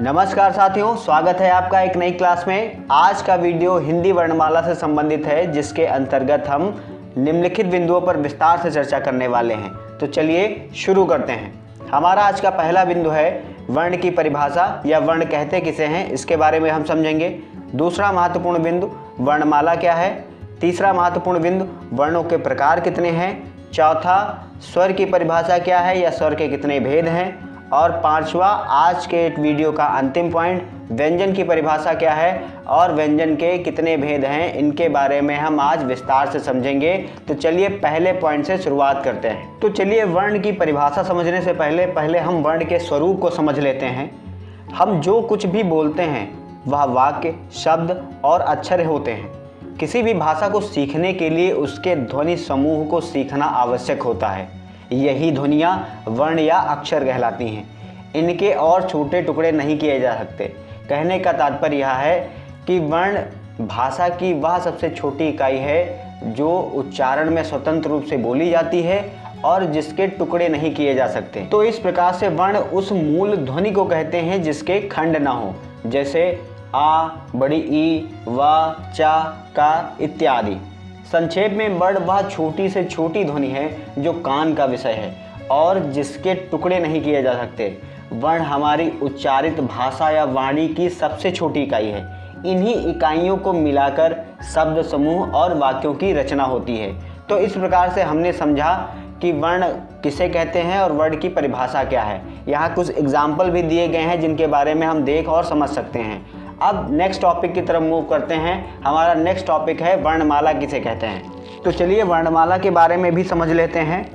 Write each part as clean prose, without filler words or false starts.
नमस्कार साथियों, स्वागत है आपका एक नई क्लास में। आज का वीडियो हिंदी वर्णमाला से संबंधित है, जिसके अंतर्गत हम निम्नलिखित बिंदुओं पर विस्तार से चर्चा करने वाले हैं। तो चलिए शुरू करते हैं। हमारा आज का पहला बिंदु है वर्ण की परिभाषा या वर्ण कहते किसे हैं, इसके बारे में हम समझेंगे। दूसरा महत्वपूर्ण बिंदु वर्णमाला क्या है। तीसरा महत्वपूर्ण बिंदु वर्णों के प्रकार कितने हैं। चौथा स्वर की परिभाषा क्या है या स्वर के कितने भेद हैं। और पांचवा आज के वीडियो का अंतिम पॉइंट व्यंजन की परिभाषा क्या है और व्यंजन के कितने भेद हैं, इनके बारे में हम आज विस्तार से समझेंगे। तो चलिए पहले पॉइंट से शुरुआत करते हैं। तो चलिए वर्ण की परिभाषा समझने से पहले हम वर्ण के स्वरूप को समझ लेते हैं। हम जो कुछ भी बोलते हैं वह वाक्य, शब्द और अक्षर होते हैं। किसी भी भाषा को सीखने के लिए उसके ध्वनि समूह को सीखना आवश्यक होता है। यही ध्वनियाँ वर्ण या अक्षर कहलाती हैं। इनके और छोटे टुकड़े नहीं किए जा सकते। कहने का तात्पर्य यह है कि वर्ण भाषा की वह सबसे छोटी इकाई है जो उच्चारण में स्वतंत्र रूप से बोली जाती है और जिसके टुकड़े नहीं किए जा सकते। तो इस प्रकार से वर्ण उस मूल ध्वनि को कहते हैं जिसके खंड ना हो, जैसे आ, बड़ी ई, वा, चा, का इत्यादि। संक्षेप में वर्ण वह छोटी से छोटी ध्वनि है जो कान का विषय है और जिसके टुकड़े नहीं किए जा सकते। वर्ण हमारी उच्चारित भाषा या वाणी की सबसे छोटी इकाई है। इन्हीं इकाइयों को मिलाकर शब्द समूह और वाक्यों की रचना होती है। तो इस प्रकार से हमने समझा कि वर्ण किसे कहते हैं और वर्ण की परिभाषा क्या है। यहाँ कुछ एग्जाम्पल भी दिए गए हैं जिनके बारे में हम देख और समझ सकते हैं। अब नेक्स्ट टॉपिक की तरफ मूव करते हैं। हमारा नेक्स्ट टॉपिक है वर्णमाला किसे कहते हैं। तो चलिए वर्णमाला के बारे में भी समझ लेते हैं।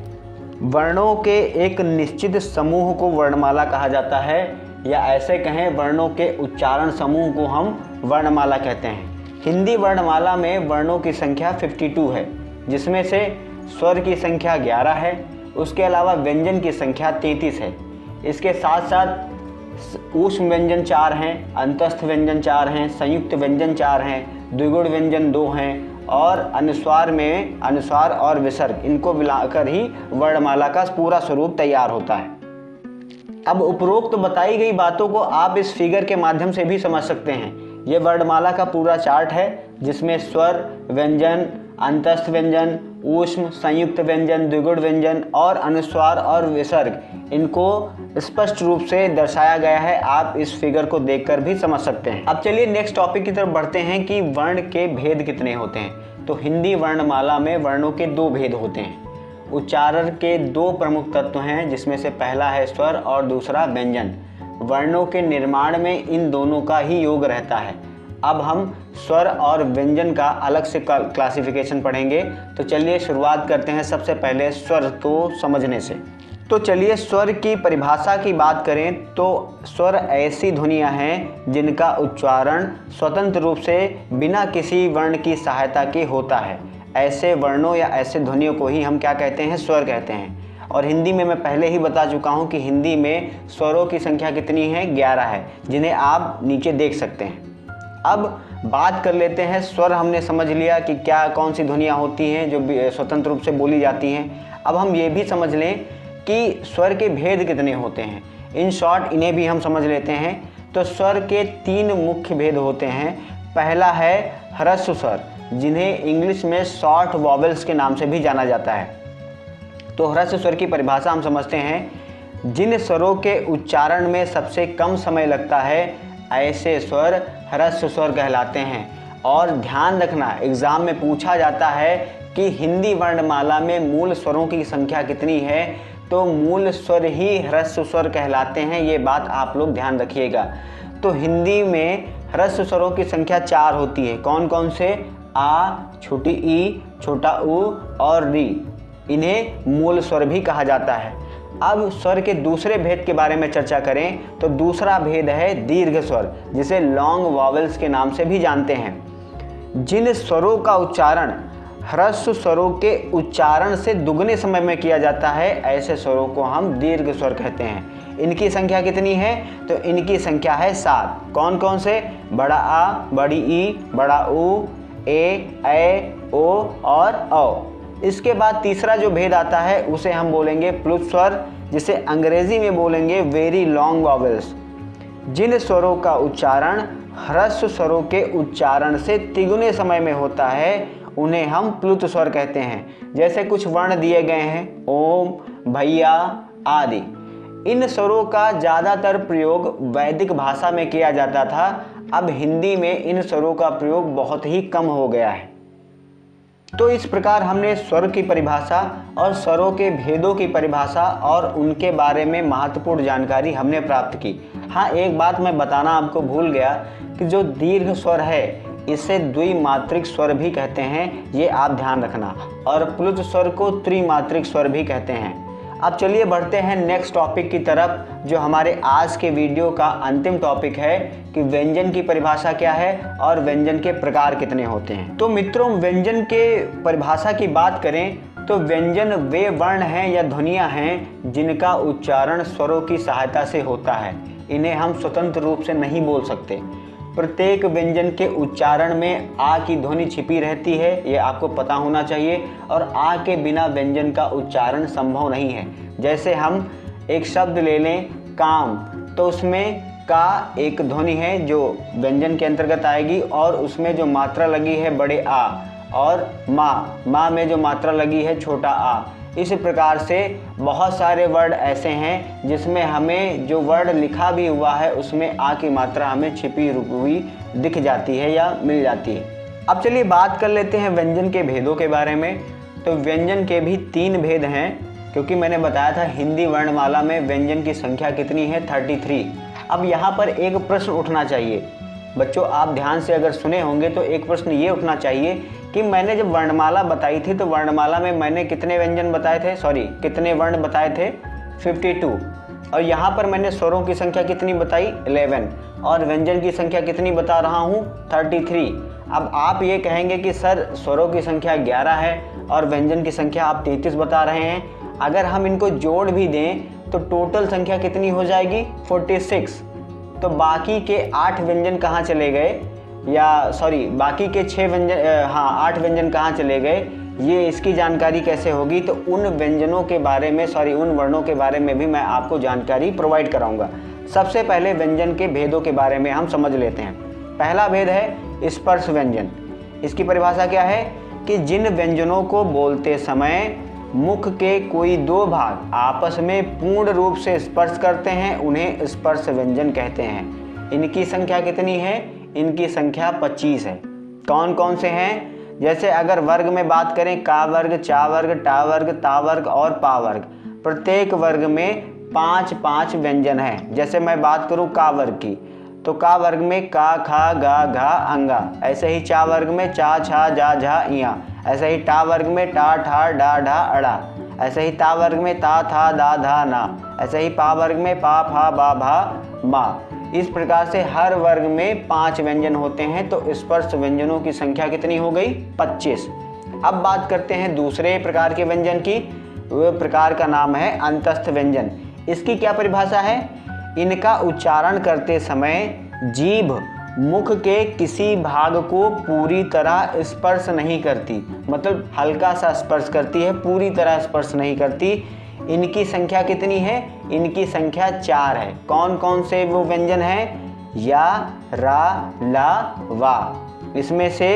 वर्णों के एक निश्चित समूह को वर्णमाला कहा जाता है, या ऐसे कहें वर्णों के उच्चारण समूह को हम वर्णमाला कहते हैं। हिंदी वर्णमाला में वर्णों की संख्या 52 है, जिसमें से स्वर की संख्या 11 है। उसके अलावा व्यंजन की संख्या 33 है। इसके साथ साथ ऊष्म व्यंजन 4 हैं, अंतस्थ व्यंजन 4 हैं, संयुक्त व्यंजन 4 हैं, द्विगुण व्यंजन 2 हैं और अनुस्वार में अनुस्वार और विसर्ग, इनको मिलाकर ही वर्णमाला का पूरा स्वरूप तैयार होता है। अब उपरोक्त बताई गई बातों को आप इस फिगर के माध्यम से भी समझ सकते हैं। ये वर्णमाला का पूरा चार्ट है जिसमें स्वर, व्यंजन, अंतस्थ व्यंजन, ऊष्म, संयुक्त व्यंजन, द्विगुण व्यंजन और अनुस्वार और विसर्ग, इनको स्पष्ट रूप से दर्शाया गया है। आप इस फिगर को देखकर भी समझ सकते हैं। अब चलिए नेक्स्ट टॉपिक की तरफ बढ़ते हैं कि वर्ण के भेद कितने होते हैं। तो हिंदी वर्णमाला में वर्णों के 2 भेद होते हैं। उच्चारण के 2 प्रमुख तत्व हैं, जिसमें से पहला है स्वर और दूसरा व्यंजन। वर्णों के निर्माण में इन दोनों का ही योग रहता है। अब हम स्वर और व्यंजन का अलग से क्लासिफिकेशन पढ़ेंगे। तो चलिए शुरुआत करते हैं सबसे पहले स्वर को समझने से। तो चलिए स्वर की परिभाषा की बात करें तो स्वर ऐसी ध्वनियाँ हैं जिनका उच्चारण स्वतंत्र रूप से बिना किसी वर्ण की सहायता के होता है। ऐसे वर्णों या ऐसे ध्वनियों को ही हम क्या कहते हैं, स्वर कहते हैं। और हिंदी में मैं पहले ही बता चुका हूँ कि हिंदी में स्वरों की संख्या कितनी है, 11 है, जिन्हें आप नीचे देख सकते हैं। अब बात कर लेते हैं, स्वर हमने समझ लिया कि क्या कौन सी ध्वनियाँ होती हैं जो स्वतंत्र रूप से बोली जाती हैं। अब हम ये भी समझ लें कि स्वर के भेद कितने होते हैं। इन शॉर्ट इन्हें भी हम समझ लेते हैं। तो स्वर के 3 मुख्य भेद होते हैं। पहला है ह्रस्व स्वर, जिन्हें इंग्लिश में शॉर्ट वॉवेल्स के नाम से भी जाना जाता है। तो ह्रस्व स्वर की परिभाषा हम समझते हैं, जिन स्वरों के उच्चारण में सबसे कम समय लगता है ऐसे स्वर ह्रस्व स्वर कहलाते हैं। और ध्यान रखना, एग्जाम में पूछा जाता है कि हिंदी वर्णमाला में मूल स्वरों की संख्या कितनी है, तो मूल स्वर ही ह्रस्व स्वर कहलाते हैं। ये बात आप लोग ध्यान रखिएगा। तो हिंदी में ह्रस्व स्वरों की संख्या 4 होती है। कौन कौन से? आ, छोटी ई, छोटा ऊ और री। इन्हें मूल स्वर भी कहा जाता है। अब स्वर के दूसरे भेद के बारे में चर्चा करें तो दूसरा भेद है दीर्घ स्वर, जिसे लॉन्ग वॉवेल्स के नाम से भी जानते हैं। जिन स्वरों का उच्चारण ह्रस्व स्वरों के उच्चारण से दुगने समय में किया जाता है, ऐसे स्वरों को हम दीर्घ स्वर कहते हैं। इनकी संख्या कितनी है? तो इनकी संख्या है 7। कौन कौन से? बड़ा आ, बड़ी ई, बड़ा ऊ, ए, ओ और औ। इसके बाद तीसरा जो भेद आता है उसे हम बोलेंगे प्लुत स्वर, जिसे अंग्रेजी में बोलेंगे वेरी लॉन्ग वॉवेल्स। जिन स्वरों का उच्चारण ह्रस्व स्वरों के उच्चारण से तिगुने समय में होता है उन्हें हम प्लुत स्वर कहते हैं। जैसे कुछ वर्ण दिए गए हैं, ओम, भैया आदि। इन स्वरों का ज़्यादातर प्रयोग वैदिक भाषा में किया जाता था। अब हिंदी में इन स्वरों का प्रयोग बहुत ही कम हो गया है। तो इस प्रकार हमने स्वर की परिभाषा और स्वरों के भेदों की परिभाषा और उनके बारे में महत्वपूर्ण जानकारी हमने प्राप्त की। हाँ, एक बात मैं बताना आपको भूल गया कि जो दीर्घ स्वर है इसे द्विमात्रिक स्वर भी कहते हैं, ये आप ध्यान रखना, और प्लुत स्वर को त्रिमात्रिक स्वर भी कहते हैं। अब चलिए बढ़ते हैं नेक्स्ट टॉपिक की तरफ, जो हमारे आज के वीडियो का अंतिम टॉपिक है कि व्यंजन की परिभाषा क्या है और व्यंजन के प्रकार कितने होते हैं। तो मित्रों, व्यंजन के परिभाषा की बात करें तो व्यंजन वे वर्ण हैं या ध्वनियाँ हैं जिनका उच्चारण स्वरों की सहायता से होता है। इन्हें हम स्वतंत्र रूप से नहीं बोल सकते। प्रत्येक व्यंजन के उच्चारण में आ की ध्वनि छिपी रहती है, ये आपको पता होना चाहिए, और आ के बिना व्यंजन का उच्चारण संभव नहीं है। जैसे हम एक शब्द ले लें काम, तो उसमें का एक ध्वनि है जो व्यंजन के अंतर्गत आएगी, और उसमें जो मात्रा लगी है बड़े आ, और माँ में जो मात्रा लगी है छोटा आ। इस प्रकार से बहुत सारे वर्ड ऐसे हैं जिसमें हमें जो वर्ड लिखा भी हुआ है उसमें आ की मात्रा हमें छिपी हुई दिख जाती है या मिल जाती है। अब चलिए बात कर लेते हैं व्यंजन के भेदों के बारे में। तो व्यंजन के भी 3 भेद हैं, क्योंकि मैंने बताया था हिंदी वर्णमाला में व्यंजन की संख्या कितनी है, 33। अब यहाँ पर एक प्रश्न उठना चाहिए बच्चों, आप ध्यान से अगर सुने होंगे तो एक प्रश्न ये उठना चाहिए कि मैंने जब वर्णमाला बताई थी तो वर्णमाला में मैंने कितने व्यंजन बताए थे, कितने वर्ण बताए थे, 52। और यहाँ पर मैंने स्वरों की संख्या कितनी बताई, 11, और व्यंजन की संख्या कितनी बता रहा हूँ, 33। अब आप ये कहेंगे कि सर स्वरों की संख्या 11 है और व्यंजन की संख्या आप 33 बता रहे हैं। अगर हम इनको जोड़ भी दें तो टोटल संख्या कितनी हो जाएगी, 46। तो बाकी के 8 व्यंजन कहाँ चले गए, बाकी के 6 व्यंजन 8 व्यंजन कहाँ चले गए, ये इसकी जानकारी कैसे होगी। तो उन व्यंजनों के बारे में उन वर्णों के बारे में भी मैं आपको जानकारी प्रोवाइड कराऊंगा। सबसे पहले व्यंजन के भेदों के बारे में हम समझ लेते हैं। पहला भेद है स्पर्श व्यंजन। इसकी परिभाषा क्या है कि जिन व्यंजनों को बोलते समय मुख के कोई 2 भाग आपस में पूर्ण रूप से स्पर्श करते हैं उन्हें स्पर्श व्यंजन कहते हैं। इनकी संख्या कितनी है, इनकी संख्या 25 है। कौन कौन से हैं, जैसे अगर वर्ग में बात करें, का वर्ग, चा वर्ग, टा वर्ग, ता वर्ग और पा वर्ग। प्रत्येक वर्ग में 5-5 व्यंजन हैं। जैसे मैं बात करूं का वर्ग की, तो का वर्ग में का, खा, गा, घा, अंगा। ऐसे ही चा वर्ग में चा, छा, जा, झा, इया। ऐसे ही टा वर्ग में टा, ठा, डा, ढा, अड़ा। ऐसे ही ता वर्ग में ता, था, दा, धा, ना। ऐसे ही पा वर्ग में पा, फा, बा, भा, मा। इस प्रकार से हर वर्ग में 5 व्यंजन होते हैं। तो स्पर्श व्यंजनों की संख्या कितनी हो गई, 25। अब बात करते हैं दूसरे प्रकार के व्यंजन की। वह प्रकार का नाम है अंतस्थ व्यंजन। इसकी क्या परिभाषा है, इनका उच्चारण करते समय जीभ मुख के किसी भाग को पूरी तरह स्पर्श नहीं करती, मतलब हल्का सा स्पर्श करती है, पूरी तरह स्पर्श नहीं करती। इनकी संख्या कितनी है, इनकी संख्या 4 है। कौन कौन से वो व्यंजन हैं, या, रा, ला, वा। इसमें से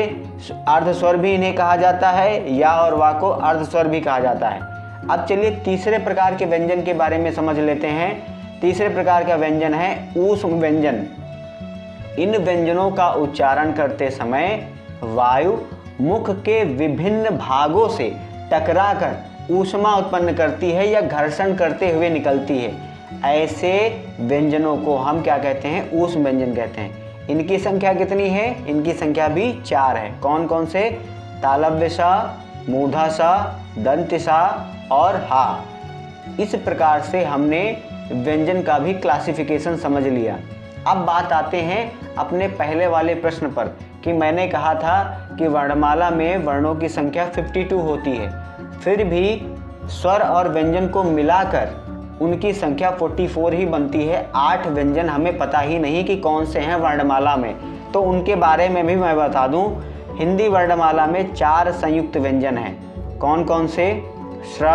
अर्ध स्वर भी इन्हें कहा जाता है, या और वा को अर्ध स्वर भी कहा जाता है। अब चलिए तीसरे प्रकार के व्यंजन के बारे में समझ लेते हैं। तीसरे प्रकार का व्यंजन है ऊष्म व्यंजन। इन व्यंजनों का उच्चारण करते समय वायु मुख के विभिन्न भागों से टकराकर ऊष्मा उत्पन्न करती है या घर्षण करते हुए निकलती है। ऐसे व्यंजनों को हम क्या कहते हैं, ऊष्म व्यंजन कहते हैं। इनकी संख्या कितनी है, इनकी संख्या भी 4 है। कौन कौन से, तालव्य सा, मूर्धा सा, दंत सा और हा। इस प्रकार से हमने व्यंजन का भी क्लासिफिकेशन समझ लिया। अब बात आते हैं अपने पहले वाले प्रश्न पर कि मैंने कहा था कि वर्णमाला में वर्णों की संख्या 52 होती है, फिर भी स्वर और व्यंजन को मिलाकर उनकी संख्या 44 ही बनती है। 8 व्यंजन हमें पता ही नहीं कि कौन से हैं वर्णमाला में। तो उनके बारे में भी मैं बता दूं, हिंदी वर्णमाला में 4 संयुक्त व्यंजन हैं। कौन कौन से, श्र,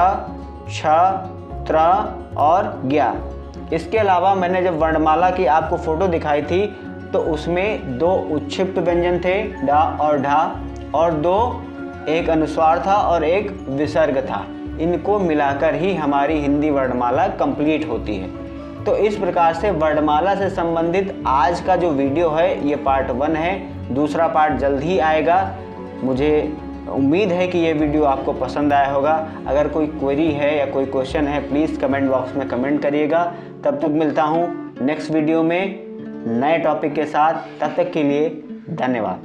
छ, त्र और ज्ञा। इसके अलावा मैंने जब वर्णमाला की आपको फ़ोटो दिखाई थी तो उसमें 2 उच्छिष्ट व्यंजन थे, डा और ढा, और 2 एक अनुस्वार था और एक विसर्ग था। इनको मिलाकर ही हमारी हिंदी वर्णमाला कंप्लीट होती है। तो इस प्रकार से वर्णमाला से संबंधित आज का जो वीडियो है ये पार्ट 1 है। दूसरा पार्ट जल्द ही आएगा। मुझे उम्मीद है कि ये वीडियो आपको पसंद आया होगा। अगर कोई क्वेरी है या कोई क्वेश्चन है प्लीज़ कमेंट बॉक्स में कमेंट करिएगा। तब तक मिलता हूँ नेक्स्ट वीडियो में नए टॉपिक के साथ। तब तक के लिए धन्यवाद।